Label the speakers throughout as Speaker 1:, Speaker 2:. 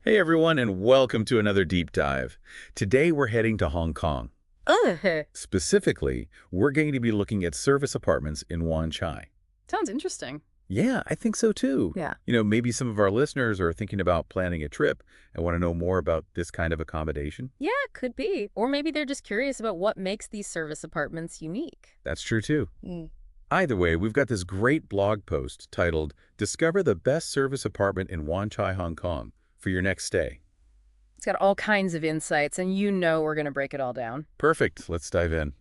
Speaker 1: Hey everyone, and welcome to another deep dive. Today we're heading to Hong Kong.
Speaker 2: Oh,
Speaker 1: Specifically, we're going to be looking at service apartments in Wan Chai.
Speaker 2: sounds interesting.
Speaker 1: Yeah, I think so too.
Speaker 2: Yeah.
Speaker 1: Maybe some of our listeners are thinking about planning a trip and want to know more about this kind of accommodation.
Speaker 2: Yeah, could be. Or maybe they're just curious about what makes these service apartments unique.
Speaker 1: That's true too.
Speaker 2: Mm.
Speaker 1: Either way, we've got this great blog post titled Discover the Best Service Apartment in Wan Chai, Hong Kong for your next stay.
Speaker 2: It's got all kinds of insights, and we're going to break it all down.
Speaker 1: Perfect. Let's dive in.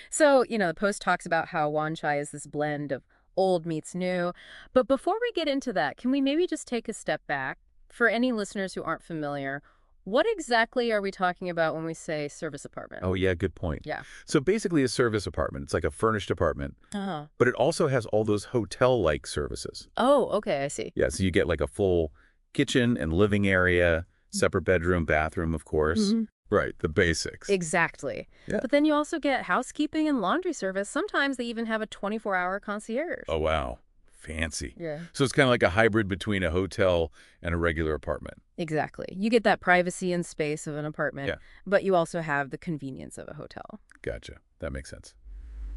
Speaker 2: So, the post talks about how Wanchai is this blend of old meets new. But before we get into that, can we maybe just take a step back? For any listeners who aren't familiar, what exactly are we talking about when we say service apartment?
Speaker 1: Oh, yeah, good point.
Speaker 2: Yeah.
Speaker 1: So basically a service apartment. It's like a furnished apartment,
Speaker 2: Uh-huh.
Speaker 1: but it also has all those hotel-like services.
Speaker 2: Oh, okay, I see.
Speaker 1: Yeah, so you get like a full kitchen and living area, separate bedroom, bathroom, of course.
Speaker 2: Mhm.
Speaker 1: Right, the basics.
Speaker 2: Exactly.
Speaker 1: Yeah.
Speaker 2: But then you also get housekeeping and laundry service. Sometimes they even have a 24-hour concierge.
Speaker 1: Oh, wow. Fancy.
Speaker 2: Yeah.
Speaker 1: So it's kind of like a hybrid between a hotel and a regular apartment.
Speaker 2: Exactly. You get that privacy and space of an apartment,
Speaker 1: Yeah.
Speaker 2: but you also have the convenience of a hotel.
Speaker 1: Gotcha. That makes sense.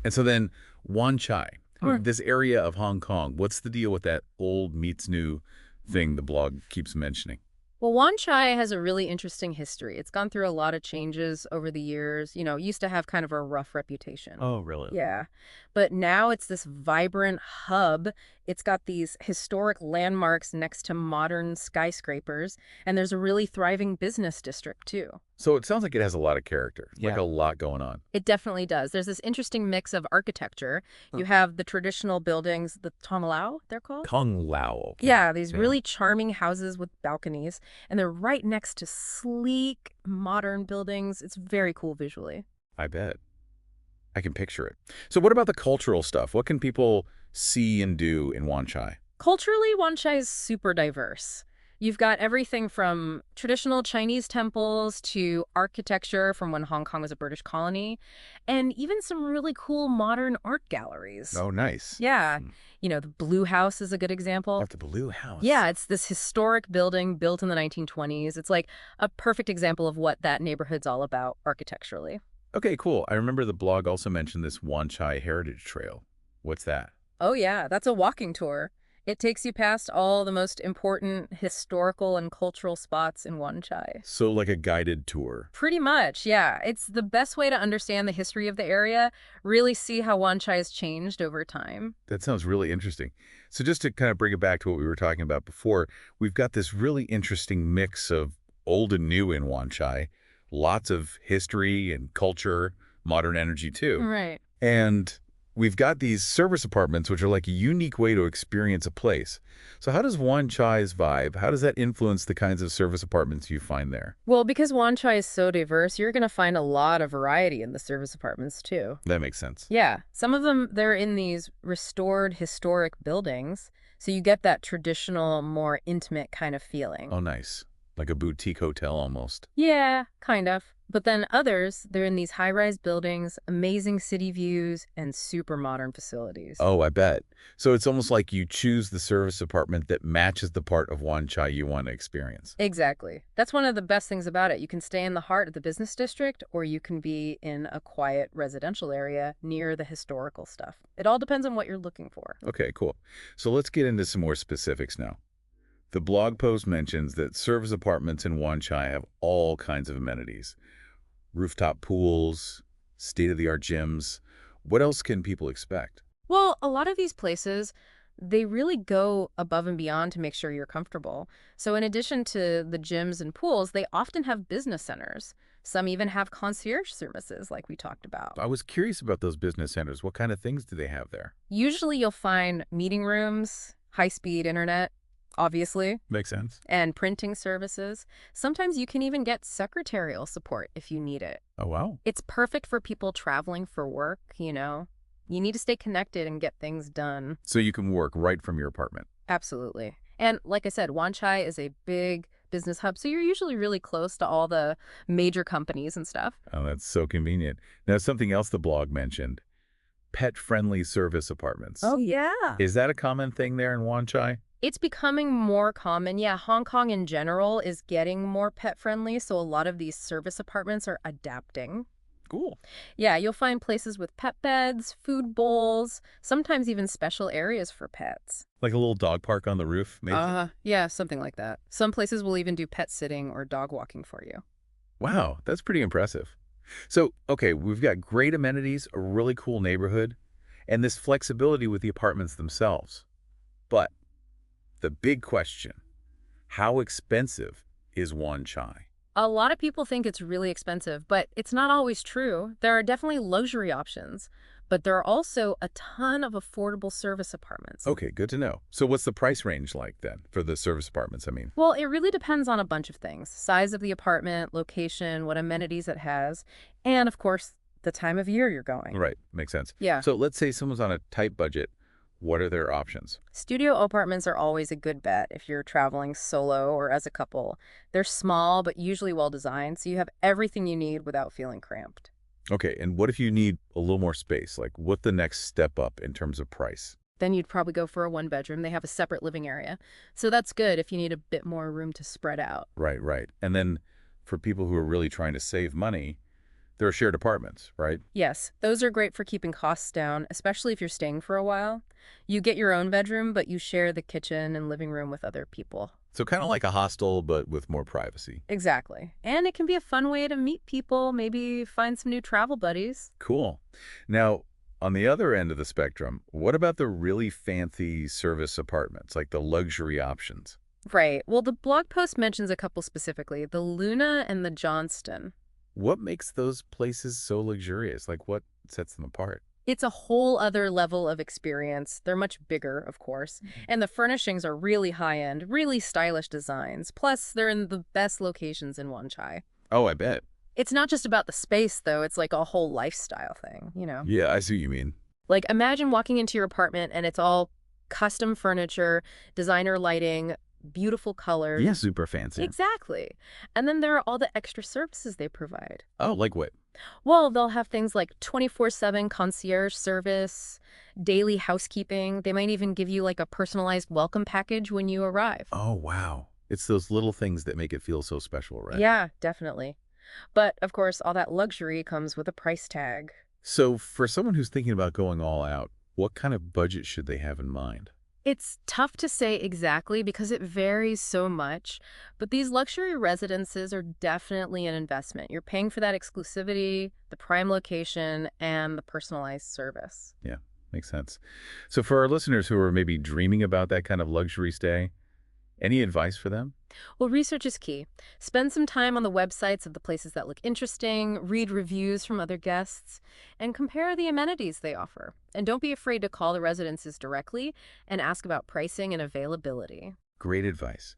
Speaker 1: And so then Wan Chai, this area of Hong Kong, what's the deal with that old meets new thing the blog keeps mentioning?
Speaker 2: Well, Wan Chai has a really interesting history. It's gone through a lot of changes over the years. It used to have kind of a rough reputation.
Speaker 1: Oh, really?
Speaker 2: Yeah. But now it's this vibrant hub. It's got these historic landmarks next to modern skyscrapers, and there's a really thriving business district, too.
Speaker 1: So it sounds like it has a lot of character, like
Speaker 2: Yeah.
Speaker 1: a lot going on.
Speaker 2: It definitely does. There's this interesting mix of architecture. You have the traditional buildings, the Tonglau, they're called?
Speaker 1: Kung Lao. Okay.
Speaker 2: Yeah, these
Speaker 1: Yeah.
Speaker 2: really charming houses with balconies, and they're right next to sleek, modern buildings. It's very cool visually.
Speaker 1: I bet. I can picture it. So what about the cultural stuff? What can people see and do in Wan Chai?
Speaker 2: Culturally, Wanchai is super diverse. You've got everything from traditional Chinese temples to architecture from when Hong Kong was a British colony, and even some really cool modern art galleries.
Speaker 1: Oh, nice.
Speaker 2: Yeah,
Speaker 1: Hmm.
Speaker 2: the Blue House is a good example.
Speaker 1: At the Blue House.
Speaker 2: Yeah, it's this historic building built in the 1920s. It's like a perfect example of what that neighborhood's all about architecturally.
Speaker 1: Okay, cool. I remember the blog also mentioned this Wan Chai Heritage Trail. What's that?
Speaker 2: Oh yeah, that's a walking tour. It takes you past all the most important historical and cultural spots in Wanchai.
Speaker 1: So like a guided tour.
Speaker 2: Pretty much, yeah. It's the best way to understand the history of the area, really see how Wanchai has changed over time.
Speaker 1: That sounds really interesting. So just to kind of bring it back to what we were talking about before, we've got this really interesting mix of old and new in Wan Chai. Lots of history and culture, modern energy too.
Speaker 2: Right.
Speaker 1: And we've got these service apartments, which are like a unique way to experience a place. So how does Wan Chai's vibe, how does that influence the kinds of service apartments you find there?
Speaker 2: Well, because Wanchai is so diverse, you're going to find a lot of variety in the service apartments too.
Speaker 1: That makes sense.
Speaker 2: Yeah, some of them, they're in these restored historic buildings, so you get that traditional, more intimate kind of feeling.
Speaker 1: Oh, nice. Like a boutique hotel almost.
Speaker 2: Yeah, kind of. But then others, they're in these high-rise buildings, amazing city views, and super modern facilities.
Speaker 1: Oh, I bet. So it's almost like you choose the service apartment that matches the part of Wan Chai you want to experience.
Speaker 2: Exactly. That's one of the best things about it. You can stay in the heart of the business district, or you can be in a quiet residential area near the historical stuff. It all depends on what you're looking for.
Speaker 1: Okay, cool. So let's get into some more specifics now. The blog post mentions that service apartments in Wan Chai have all kinds of amenities. Rooftop pools, state-of-the-art gyms. What else can people expect?
Speaker 2: Well, a lot of these places, they really go above and beyond to make sure you're comfortable. So in addition to the gyms and pools, they often have business centers. Some even have concierge services like we talked about.
Speaker 1: I was curious about those business centers. What kind of things do they have there?
Speaker 2: Usually you'll find meeting rooms, high-speed internet, obviously,
Speaker 1: Makes sense.
Speaker 2: and printing services. Sometimes you can even get secretarial support if you need it.
Speaker 1: Oh, wow.
Speaker 2: It's perfect for people traveling for work. You need to stay connected and get things done.
Speaker 1: So you can work right from your apartment.
Speaker 2: Absolutely. And like I said, Wanchai is a big business hub, so you're usually really close to all the major companies and stuff.
Speaker 1: Oh, that's so convenient. Now, something else the blog mentioned. Pet-friendly service apartments.
Speaker 2: Yeah.
Speaker 1: Is that a common thing there in Wan Chai?
Speaker 2: It's becoming more common. Yeah, Hong Kong in general is getting more pet-friendly, so a lot of these service apartments are adapting.
Speaker 1: Cool.
Speaker 2: Yeah, you'll find places with pet beds, food bowls, sometimes even special areas for pets.
Speaker 1: Like a little dog park on the roof, maybe?
Speaker 2: Yeah, something like that. Some places will even do pet sitting or dog walking for you.
Speaker 1: Wow, that's pretty impressive. So, okay, we've got great amenities, a really cool neighborhood, and this flexibility with the apartments themselves. But the big question, how expensive is Wan Chai?
Speaker 2: A lot of people think it's really expensive, but it's not always true. There are definitely luxury options, but there are also a ton of affordable service apartments.
Speaker 1: Okay, good to know. So what's the price range like then for the service apartments, I mean?
Speaker 2: Well, it really depends on a bunch of things: size of the apartment, location, what amenities it has, and of course, the time of year you're going.
Speaker 1: Right, makes sense.
Speaker 2: Yeah.
Speaker 1: So let's say someone's on a tight budget. What are their options?
Speaker 2: Studio apartments are always a good bet if you're traveling solo or as a couple. They're small, but usually well designed, so you have everything you need without feeling cramped.
Speaker 1: Okay, and what if you need a little more space? Like, what the next step up in terms of price?
Speaker 2: Then you'd probably go for a one bedroom. They have a separate living area. So that's good if you need a bit more room to spread out.
Speaker 1: Right, right. And then for people who are really trying to save money, there are shared apartments, right?
Speaker 2: Yes, those are great for keeping costs down, especially if you're staying for a while. You get your own bedroom, but you share the kitchen and living room with other people.
Speaker 1: So kind of like a hostel, but with more privacy.
Speaker 2: Exactly. And it can be a fun way to meet people, maybe find some new travel buddies.
Speaker 1: Cool. Now, on the other end of the spectrum, what about the really fancy service apartments, like the luxury options?
Speaker 2: Right. Well, the blog post mentions a couple specifically, the Luna and the Johnston.
Speaker 1: What makes those places so luxurious? Like, what sets them apart?
Speaker 2: It's a whole other level of experience. They're much bigger, of course, and the furnishings are really high-end, really stylish designs. Plus, they're in the best locations in Wanchai.
Speaker 1: Oh, I bet.
Speaker 2: It's not just about the space, though. It's like a whole lifestyle thing.
Speaker 1: Yeah, I see what you mean.
Speaker 2: Like, imagine walking into your apartment and it's all custom furniture, designer lighting, beautiful colors.
Speaker 1: Yeah, super fancy.
Speaker 2: Exactly. And then there are all the extra services they provide.
Speaker 1: Oh, like what?
Speaker 2: Well, they'll have things like 24/7 concierge service, daily housekeeping. They might even give you like a personalized welcome package when you arrive.
Speaker 1: Oh, wow. It's those little things that make it feel so special, right?
Speaker 2: Yeah, definitely. But of course, all that luxury comes with a price tag.
Speaker 1: So for someone who's thinking about going all out, what kind of budget should they have in mind?
Speaker 2: It's tough to say exactly because it varies so much, but these luxury residences are definitely an investment. You're paying for that exclusivity, the prime location, and the personalized service.
Speaker 1: Yeah, makes sense. So for our listeners who are maybe dreaming about that kind of luxury stay, any advice for them?
Speaker 2: Well, research is key. Spend some time on the websites of the places that look interesting, read reviews from other guests, and compare the amenities they offer. And don't be afraid to call the residences directly and ask about pricing and availability.
Speaker 1: Great advice.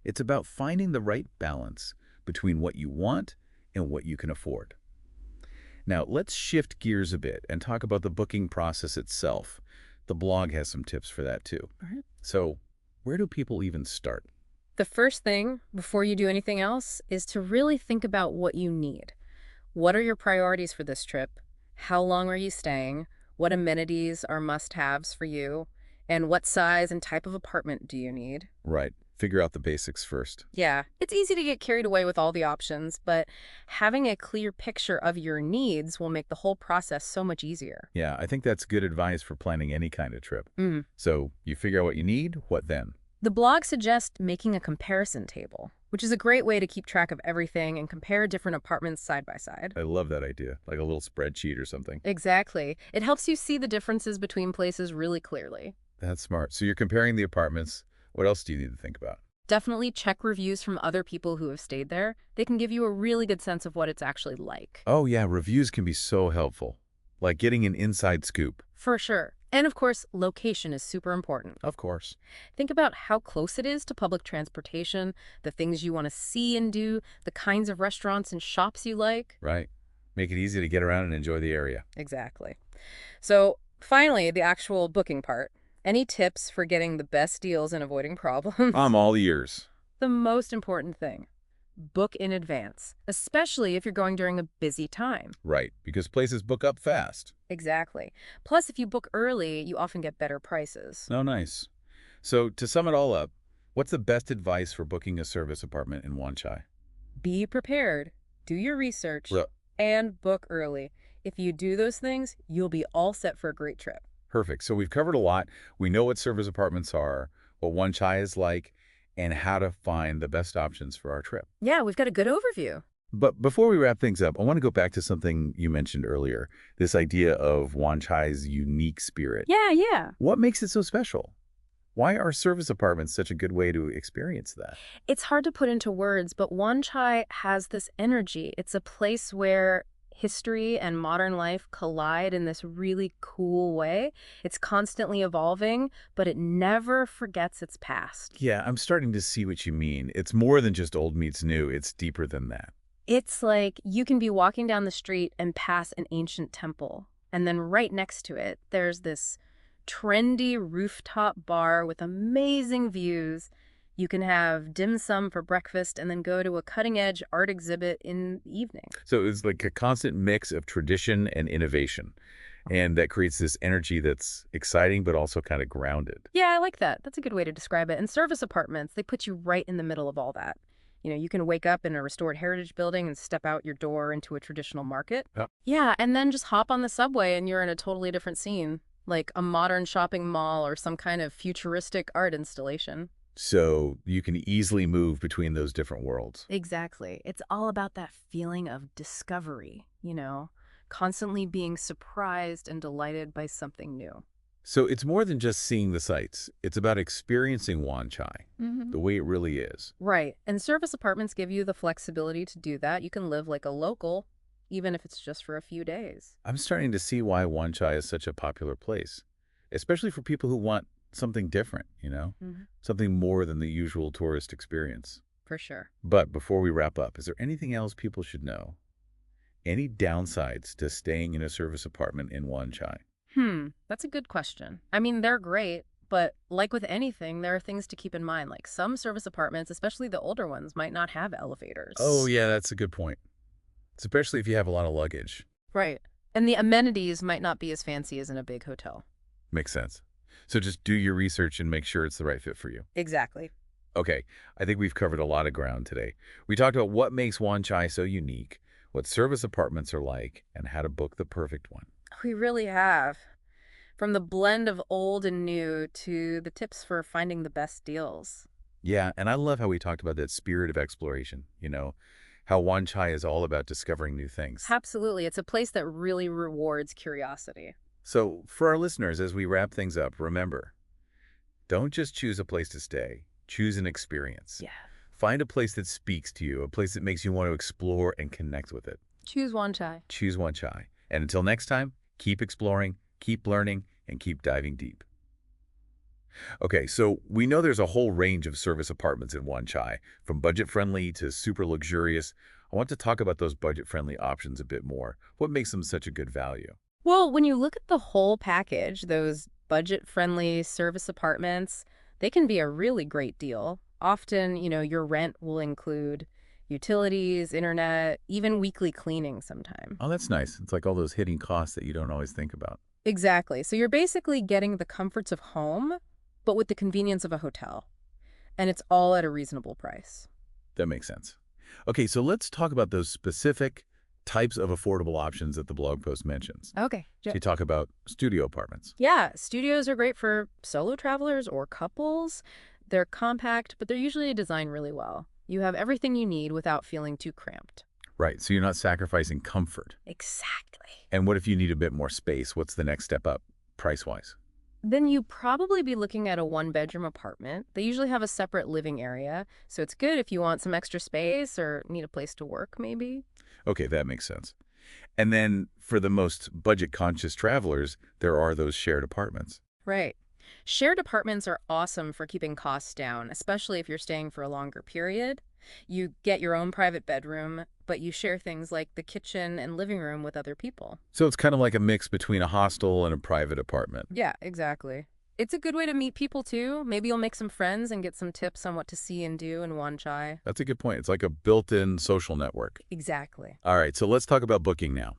Speaker 1: It's about finding the right balance between what you want and what you can afford. Now, let's shift gears a bit and talk about the booking process itself. The blog has some tips for that too.
Speaker 2: All right.
Speaker 1: So, where do people even start?
Speaker 2: The first thing, before you do anything else, is to really think about what you need. What are your priorities for this trip? How long are you staying? What amenities are must-haves for you? And what size and type of apartment do you need?
Speaker 1: Right. Figure out the basics first.
Speaker 2: Yeah, it's easy to get carried away with all the options, but having a clear picture of your needs will make the whole process so much easier.
Speaker 1: Yeah, I think that's good advice for planning any kind of trip.
Speaker 2: Mm.
Speaker 1: So, you figure out what you need, what then?
Speaker 2: The blog suggests making a comparison table, which is a great way to keep track of everything and compare different apartments side by side.
Speaker 1: I love that idea, like a little spreadsheet or something.
Speaker 2: Exactly. It helps you see the differences between places really clearly.
Speaker 1: That's smart. So you're comparing the apartments. What else do you need to think about?
Speaker 2: Definitely check reviews from other people who have stayed there. They can give you a really good sense of what it's actually like.
Speaker 1: Oh yeah, reviews can be so helpful. Like getting an inside scoop.
Speaker 2: For sure. And of course, location is super important.
Speaker 1: Of course.
Speaker 2: Think about how close it is to public transportation, the things you want to see and do, the kinds of restaurants and shops you like.
Speaker 1: Right. Make it easy to get around and enjoy the area.
Speaker 2: Exactly. So finally, the actual booking part. Any tips for getting the best deals and avoiding problems?
Speaker 1: I'm all ears.
Speaker 2: The most important thing. Book in advance, especially if you're going during a busy time.
Speaker 1: Right, because places book up fast.
Speaker 2: Exactly. Plus, if you book early, you often get better prices.
Speaker 1: Oh, nice. So to sum it all up, what's the best advice for booking a service apartment in Wanchai?
Speaker 2: Be prepared, do your research,
Speaker 1: Well,
Speaker 2: and book early. If you do those things, you'll be all set for a great trip.
Speaker 1: perfect. So we've covered a lot. We know what service apartments are, what Wanchai is like, and how to find the best options for our trip.
Speaker 2: Yeah, we've got a good overview.
Speaker 1: But before we wrap things up, I want to go back to something you mentioned earlier, this idea of Wanchai's unique spirit.
Speaker 2: Yeah.
Speaker 1: What makes it so special? Why are service apartments such a good way to experience that?
Speaker 2: It's hard to put into words, but Wanchai has this energy. It's a place where history and modern life collide in this really cool way. It's constantly evolving, but it never forgets its past.
Speaker 1: Yeah, I'm starting to see what you mean. It's more than just old meets new. It's deeper than that.
Speaker 2: It's like you can be walking down the street and pass an ancient temple, and then right next to it, there's this trendy rooftop bar with amazing views. You can have dim sum for breakfast and then go to a cutting-edge art exhibit in the evening.
Speaker 1: So it's like a constant mix of tradition and innovation. And that creates this energy that's exciting, but also kind of grounded.
Speaker 2: Yeah, I like that. That's a good way to describe it. And service apartments, they put you right in the middle of all that. You can wake up in a restored heritage building and step out your door into a traditional market.
Speaker 1: Yeah.
Speaker 2: Yeah, and then just hop on the subway and you're in a totally different scene, like a modern shopping mall or some kind of futuristic art installation.
Speaker 1: So you can easily move between those different worlds.
Speaker 2: Exactly. It's all about that feeling of discovery, constantly being surprised and delighted by something new.
Speaker 1: So it's more than just seeing the sights. It's about experiencing Wanchai, the way it really is.
Speaker 2: Right. And service apartments give you the flexibility to do that. You can live like a local, even if it's just for a few days.
Speaker 1: I'm starting to see why Wanchai is such a popular place, especially for people who want something different, something more than the usual tourist experience.
Speaker 2: For sure.
Speaker 1: But before we wrap up, is there anything else people should know? Any downsides to staying in a service apartment in Wanchai?
Speaker 2: That's a good question. I mean, they're great, but like with anything, there are things to keep in mind. Like some service apartments, especially the older ones, might not have elevators.
Speaker 1: Oh, yeah, that's a good point. Especially if you have a lot of luggage.
Speaker 2: Right. And the amenities might not be as fancy as in a big hotel.
Speaker 1: Makes sense. So just do your research and make sure it's the right fit for you.
Speaker 2: Exactly.
Speaker 1: Okay, I think we've covered a lot of ground today. We talked about what makes Wanchai so unique, what service apartments are like, and how to book the perfect one.
Speaker 2: We really have. From the blend of old and new to the tips for finding the best deals.
Speaker 1: Yeah, and I love how we talked about that spirit of exploration, how Wanchai is all about discovering new things.
Speaker 2: Absolutely. It's a place that really rewards curiosity.
Speaker 1: So for our listeners, as we wrap things up, remember, don't just choose a place to stay, choose an experience.
Speaker 2: Yeah.
Speaker 1: Find a place that speaks to you, a place that makes you want to explore and connect with it.
Speaker 2: Choose Wanchai.
Speaker 1: Choose Wanchai. And until next time, keep exploring, keep learning, and keep diving deep. Okay, so we know there's a whole range of service apartments in Wanchai, from budget-friendly to super luxurious. I want to talk about those budget-friendly options a bit more. What makes them such a good value?
Speaker 2: Well, when you look at the whole package, those budget-friendly service apartments, they can be a really great deal. Often, your rent will include utilities, internet, even weekly cleaning sometime.
Speaker 1: Oh, that's nice. It's like all those hidden costs that you don't always think about.
Speaker 2: Exactly. So you're basically getting the comforts of home, but with the convenience of a hotel. And it's all at a reasonable price.
Speaker 1: That makes sense. Okay, so let's talk about those specific types of affordable options that the blog post mentions.
Speaker 2: Okay.
Speaker 1: So you talk about studio apartments.
Speaker 2: Yeah, studios are great for solo travelers or couples. They're compact, but they're usually designed really well. You have everything you need without feeling too cramped.
Speaker 1: Right, so you're not sacrificing comfort.
Speaker 2: Exactly.
Speaker 1: And what if you need a bit more space? What's the next step up, price-wise?
Speaker 2: Then you'd probably be looking at a one-bedroom apartment. They usually have a separate living area, so it's good if you want some extra space or need a place to work, maybe.
Speaker 1: Okay, that makes sense. And then for the most budget-conscious travelers, there are those shared apartments.
Speaker 2: Right. Shared apartments are awesome for keeping costs down, especially if you're staying for a longer period. You get your own private bedroom, but you share things like the kitchen and living room with other people.
Speaker 1: So it's kind of like a mix between a hostel and a private apartment.
Speaker 2: Yeah, exactly. It's a good way to meet people, too. Maybe you'll make some friends and get some tips on what to see and do in Wanchai.
Speaker 1: That's a good point. It's like a built-in social network.
Speaker 2: Exactly.
Speaker 1: All right, so let's talk about booking now.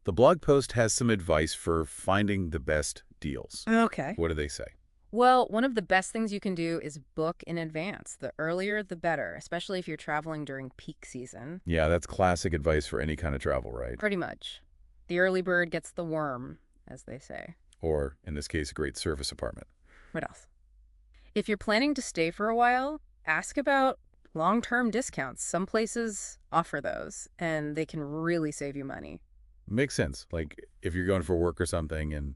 Speaker 1: The blog post has some advice for finding the best deals.
Speaker 2: Okay.
Speaker 1: What do they say?
Speaker 2: Well, one of the best things you can do is book in advance. The earlier, the better, especially if you're traveling during peak season.
Speaker 1: Yeah, that's classic advice for any kind of travel, right?
Speaker 2: Pretty much. The early bird gets the worm, as they say.
Speaker 1: Or, in this case, a great service apartment.
Speaker 2: What else? If you're planning to stay for a while, ask about long-term discounts. Some places offer those, and they can really save you money.
Speaker 1: Makes sense. Like, if you're going for work or something and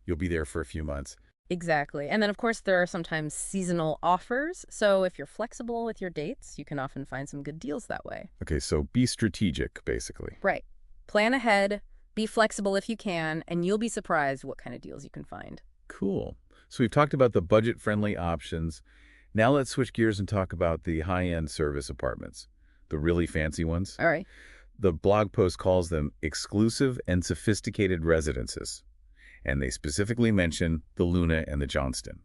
Speaker 1: you'll be there for a few months.
Speaker 2: Exactly. And then, of course, there are sometimes seasonal offers. So if you're flexible with your dates, you can often find some good deals that way.
Speaker 1: Okay, so be strategic, basically.
Speaker 2: Right. Plan ahead, be flexible if you can, and you'll be surprised what kind of deals you can find.
Speaker 1: Cool. So we've talked about the budget-friendly options. Now let's switch gears and talk about the high-end service apartments, the really fancy ones.
Speaker 2: All right.
Speaker 1: The blog post calls them exclusive and sophisticated residences, and they specifically mention the Luna and the Johnston.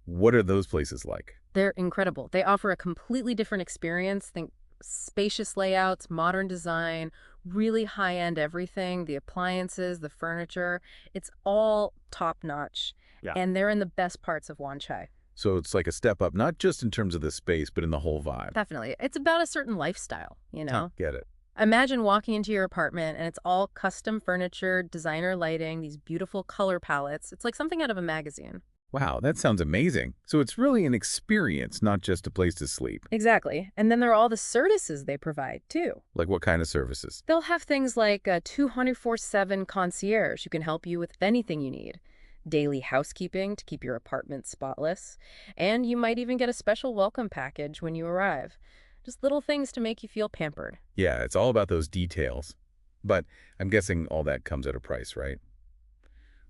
Speaker 1: What are those places like?
Speaker 2: They're incredible. They offer a completely different experience. Think spacious layouts, modern design, really high-end everything, the appliances, the furniture. It's all top-notch.
Speaker 1: Yeah.
Speaker 2: And they're in the best parts of Wan Chai.
Speaker 1: So it's like a step up, not just in terms of the space, but in the whole vibe.
Speaker 2: Definitely. It's about a certain lifestyle, you know?
Speaker 1: Get it.
Speaker 2: Imagine walking into your apartment and it's all custom furniture, designer lighting, these beautiful color palettes. It's like something out of a magazine.
Speaker 1: Wow, that sounds amazing. So it's really an experience, not just a place to sleep.
Speaker 2: Exactly. And then there are all the services they provide, too.
Speaker 1: Like what kind of services?
Speaker 2: They'll have things like a 24/7 concierge who can help you with anything you need, daily housekeeping to keep your apartment spotless, and you might even get a special welcome package when you arrive. Just little things to make you feel pampered.
Speaker 1: Yeah, it's all about those details. But I'm guessing all that comes at a price, right?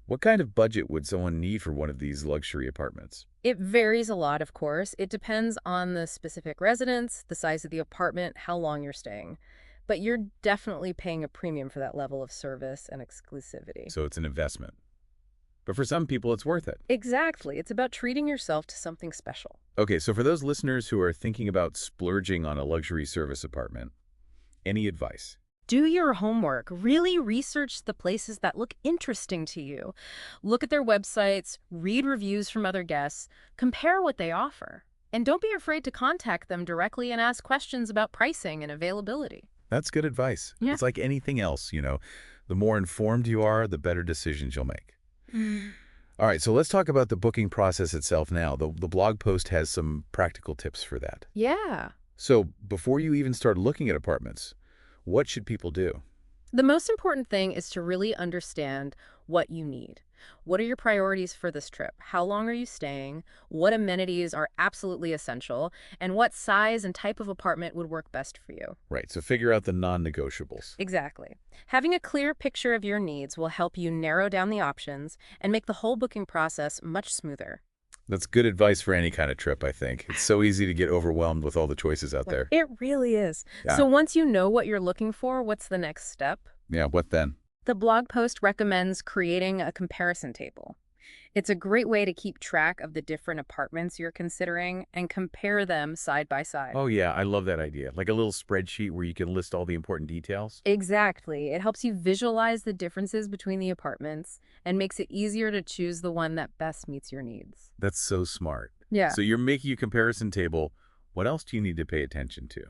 Speaker 1: What kind of budget would someone need for one of these luxury apartments?
Speaker 2: It varies a lot, of course. It depends on the specific residence, the size of the apartment, how long you're staying. But you're definitely paying a premium for that level of service and exclusivity.
Speaker 1: So it's an investment. But for some people, it's worth it.
Speaker 2: Exactly. It's about treating yourself to something special.
Speaker 1: Okay, so for those listeners who are thinking about splurging on a luxury service apartment, any advice?
Speaker 2: Do your homework. Really research the places that look interesting to you. Look at their websites, read reviews from other guests, compare what they offer. And don't be afraid to contact them directly and ask questions about pricing and availability.
Speaker 1: That's good advice.
Speaker 2: Yeah.
Speaker 1: It's like anything else, the more informed you are, the better decisions you'll make. All right, so let's talk about the booking process itself now. The blog post has some practical tips for that.
Speaker 2: Yeah.
Speaker 1: So before you even start looking at apartments, what should people do?
Speaker 2: The most important thing is to really understand what you need. What are your priorities for this trip? How long are you staying? What amenities are absolutely essential? And what size and type of apartment would work best for you?
Speaker 1: Right, so figure out the non-negotiables.
Speaker 2: Exactly. Having a clear picture of your needs will help you narrow down the options and make the whole booking process much smoother.
Speaker 1: That's good advice for any kind of trip, I think. It's so easy to get overwhelmed with all the choices out there.
Speaker 2: It really is.
Speaker 1: Yeah.
Speaker 2: So once you know what you're looking for, what's the next step?
Speaker 1: Yeah, what then?
Speaker 2: The blog post recommends creating a comparison table. It's a great way to keep track of the different apartments you're considering and compare them side by side.
Speaker 1: Oh, yeah, I love that idea. Like a little spreadsheet where you can list all the important details.
Speaker 2: Exactly. It helps you visualize the differences between the apartments and makes it easier to choose the one that best meets your needs.
Speaker 1: That's so smart.
Speaker 2: Yeah.
Speaker 1: So you're making a comparison table. What else do you need to pay attention to?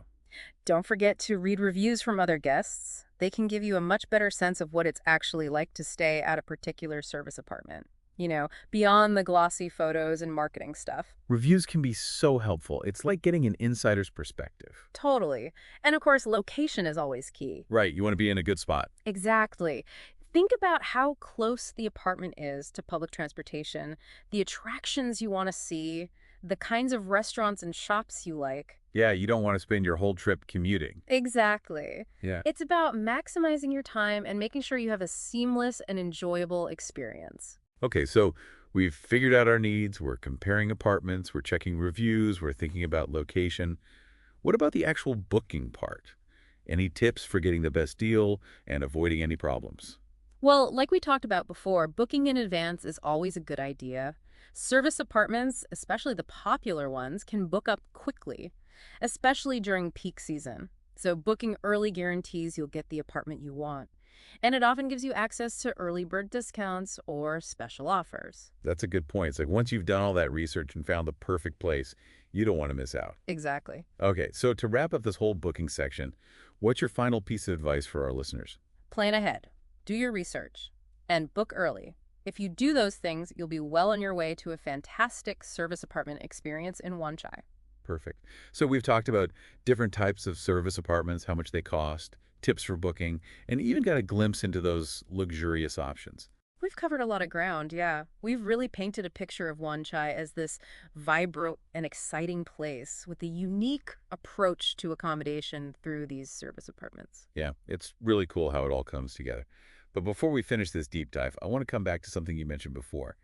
Speaker 2: Don't forget to read reviews from other guests. They can give you a much better sense of what it's actually like to stay at a particular service apartment. Beyond the glossy photos and marketing stuff.
Speaker 1: Reviews can be so helpful. It's like getting an insider's perspective.
Speaker 2: Totally. And of course, location is always key.
Speaker 1: Right, you want to be in a good spot.
Speaker 2: Exactly. Think about how close the apartment is to public transportation, the attractions you want to see, the kinds of restaurants and shops you like.
Speaker 1: Yeah, you don't want to spend your whole trip commuting.
Speaker 2: Exactly.
Speaker 1: Yeah.
Speaker 2: It's about maximizing your time and making sure you have a seamless and enjoyable experience.
Speaker 1: Okay, so we've figured out our needs, we're comparing apartments, we're checking reviews, we're thinking about location. What about the actual booking part? Any tips for getting the best deal and avoiding any problems?
Speaker 2: Well, like we talked about before, booking in advance is always a good idea. Service apartments, especially the popular ones, can book up quickly, especially during peak season. So booking early guarantees you'll get the apartment you want. And it often gives you access to early bird discounts or special offers.
Speaker 1: That's a good point. It's like once you've done all that research and found the perfect place, you don't want to miss out.
Speaker 2: Exactly.
Speaker 1: Okay, so to wrap up this whole booking section, what's your final piece of advice for our listeners?
Speaker 2: Plan ahead, do your research, and book early. If you do those things, you'll be well on your way to a fantastic service apartment experience in Wanchai.
Speaker 1: Perfect. So we've talked about different types of service apartments, how much they cost, tips for booking, and even got a glimpse into those luxurious options.
Speaker 2: We've covered a lot of ground, yeah. We've really painted a picture of Wanchai as this vibrant and exciting place with a unique approach to accommodation through these service apartments.
Speaker 1: Yeah, it's really cool how it all comes together. But before we finish this deep dive, I want to come back to something you mentioned before,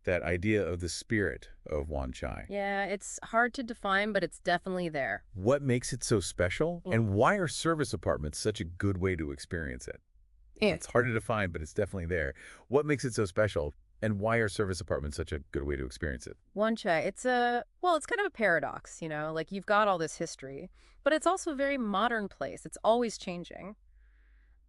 Speaker 1: that idea of the spirit of Wan Chai.
Speaker 2: Yeah, it's hard to define, but it's definitely there.
Speaker 1: What makes it so special, and why are service apartments such a good way to experience it?
Speaker 2: Yeah.
Speaker 1: It's hard to define, but it's definitely there. What makes it so special, and why are service apartments such a good way to experience it?
Speaker 2: Wanchai, it's kind of a paradox, like you've got all this history, but it's also a very modern place. It's always changing,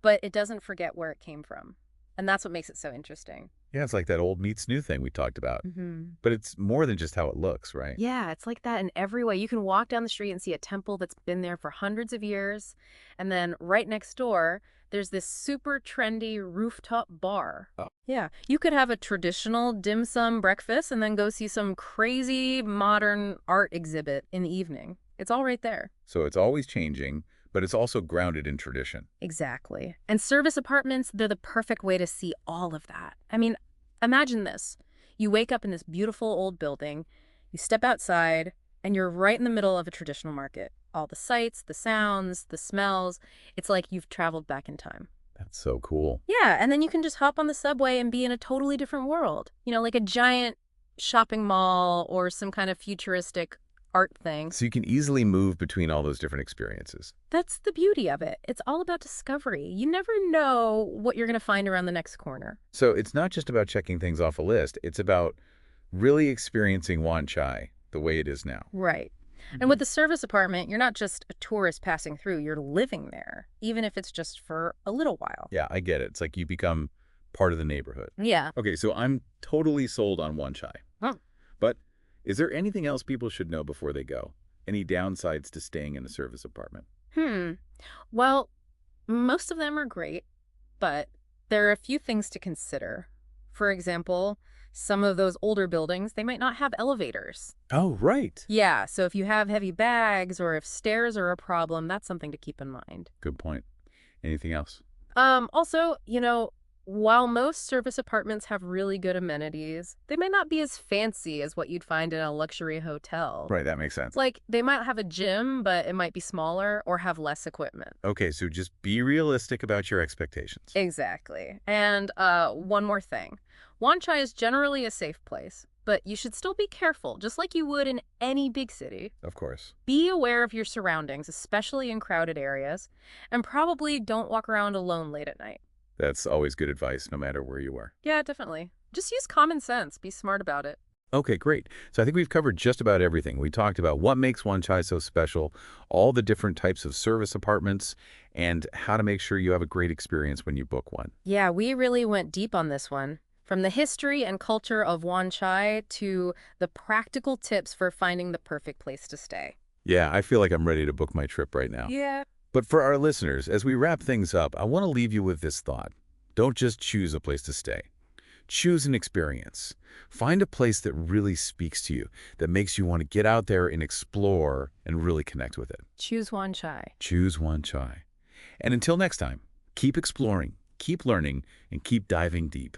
Speaker 2: but it doesn't forget where it came from. And that's what makes it so interesting.
Speaker 1: Yeah, it's like that old meets new thing we talked about.
Speaker 2: Hmm.
Speaker 1: But it's more than just how it looks, right?
Speaker 2: Yeah, it's like that in every way. You can walk down the street and see a temple that's been there for hundreds of years. And then right next door, there's this super trendy rooftop bar.
Speaker 1: Oh.
Speaker 2: Yeah, you could have a traditional dim sum breakfast and then go see some crazy modern art exhibit in the evening. It's all right there.
Speaker 1: So it's always changing, but it's also grounded in tradition.
Speaker 2: Exactly. And service apartments, they're the perfect way to see all of that. I mean, imagine this. You wake up in this beautiful old building, you step outside, and you're right in the middle of a traditional market. All the sights, the sounds, the smells. It's like you've traveled back in time.
Speaker 1: That's so cool.
Speaker 2: Yeah, and then you can just hop on the subway and be in a totally different world. Like a giant shopping mall or some kind of futuristic art thing.
Speaker 1: So you can easily move between all those different experiences.
Speaker 2: That's the beauty of it. It's all about discovery. You never know what you're going to find around the next corner.
Speaker 1: So it's not just about checking things off a list. It's about really experiencing Wan Chai the way it is now.
Speaker 2: Right. And with the service apartment, you're not just a tourist passing through, you're living there, even if it's just for a little while.
Speaker 1: Yeah, I get it. It's like you become part of the neighborhood.
Speaker 2: Yeah.
Speaker 1: Okay, so I'm totally sold on Wan Chai.
Speaker 2: Huh.
Speaker 1: But is there anything else people should know before they go? Any downsides to staying in a service apartment?
Speaker 2: Well, most of them are great, but there are a few things to consider. For example, some of those older buildings, they might not have elevators.
Speaker 1: Oh, right.
Speaker 2: Yeah, so if you have heavy bags or if stairs are a problem, that's something to keep in mind.
Speaker 1: Good point. Anything else?
Speaker 2: Also, while most service apartments have really good amenities, they might not be as fancy as what you'd find in a luxury hotel.
Speaker 1: Right, that makes sense.
Speaker 2: Like, they might have a gym, but it might be smaller or have less equipment.
Speaker 1: Okay, so just be realistic about your expectations.
Speaker 2: Exactly. And one more thing. Wanchai is generally a safe place, but you should still be careful, just like you would in any big city.
Speaker 1: Of course.
Speaker 2: Be aware of your surroundings, especially in crowded areas, and probably don't walk around alone late at night.
Speaker 1: That's always good advice, no matter where you are.
Speaker 2: Yeah, definitely. Just use common sense. Be smart about it.
Speaker 1: Okay, great. So I think we've covered just about everything. We talked about what makes Wan Chai so special, all the different types of service apartments, and how to make sure you have a great experience when you book one.
Speaker 2: Yeah, we really went deep on this one. From the history and culture of Wanchai to the practical tips for finding the perfect place to stay.
Speaker 1: Yeah, I feel like I'm ready to book my trip right now.
Speaker 2: Yeah.
Speaker 1: But for our listeners, as we wrap things up, I want to leave you with this thought. Don't just choose a place to stay. Choose an experience. Find a place that really speaks to you, that makes you want to get out there and explore and really connect with it.
Speaker 2: Choose Wanchai.
Speaker 1: Choose Wan Chai. And until next time, keep exploring, keep learning, and keep diving deep.